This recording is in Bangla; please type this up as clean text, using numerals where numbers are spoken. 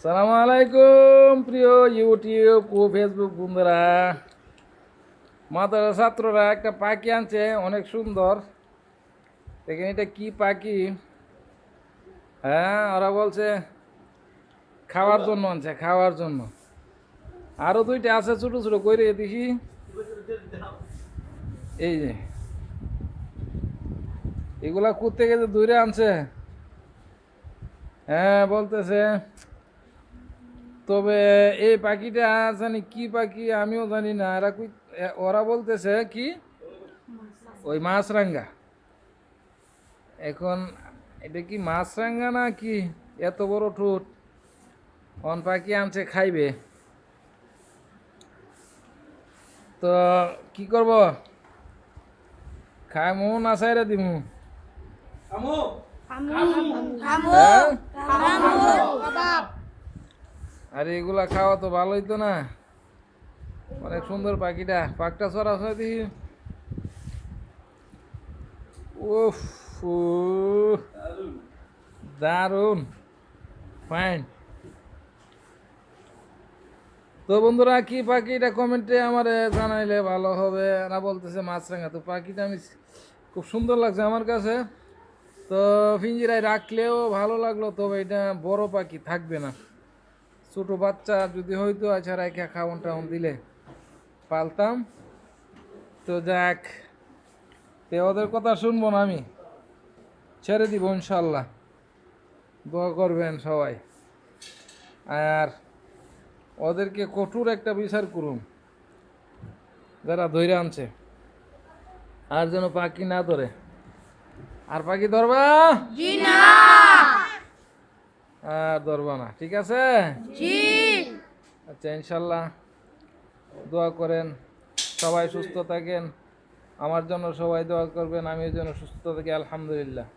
সালামু আলাইকুম প্রিয় ইউটিউব ও ফেসবুক বন্ধুরা। মাদ্রাসা ছাত্ররা একটা পাখি আনছে, অনেক সুন্দর। দেখেন এটা কি পাখি। হ্যাঁ, ওরা বলছে খাওয়ার জন্য আনছে, খাওয়ার জন্য। আরো দুইটা আছে ছোট ছোট করে দেখি। এই যে এগুলা করতে গেছে দূরে আনছে। হ্যাঁ বলতেছে, তবে এই পাখিটা জানি কি পাখি আমিও জানি না। ওরা বলতেছে কি ওই মাছরাঙ্গা। এখন এটা কি মাছরাঙ্গা না কি? এত বড় ঠোঁট, অন পাখি আনছে খাইবে। তো কি করব, খাইমু না সাইরা দিমু? হ্যাঁ? আরে এগুলা খাওয়া তো ভালোই তো না। অনেক সুন্দর পাখিটা, পাখটা চড়া দেখি। উফ, দারুন, ফাইন। তো বন্ধুরা, কি পাখি এটা কমেন্টে আমার জানাইলে ভালো হবে। না বলতেছে মাছরাঙা। তো পাখিটা আমি খুব সুন্দর লাগছে আমার কাছে। তো পিঞ্জিরায় রাখলেও ভালো লাগলো, তবে এটা বড় পাখি থাকবে না। ছোট বাচ্চা যদি হয়তো আচ্ছা রাখা খাওয়ান টাউন দিলে পালতাম। তো যাক, তে ওদের কথা শুনবো না, আমি ছেড়ে দিব ইনশাল্লাহ। দোয়া করবেন সবাই। আর ওদেরকে কঠোর একটা বিচার করুন যারা ধৈর্য আনছে, আর যেন পাখি না ধরে। আর পাখি ধরবা আর ধরবা না, ঠিক আছে? আচ্ছা, ইনশাল্লাহ দোয়া করেন, সবাই সুস্থ থাকেন। আমার জন্য সবাই দোয়া করবেন, আমি যেন সুস্থ থাকি। আলহামদুলিল্লাহ।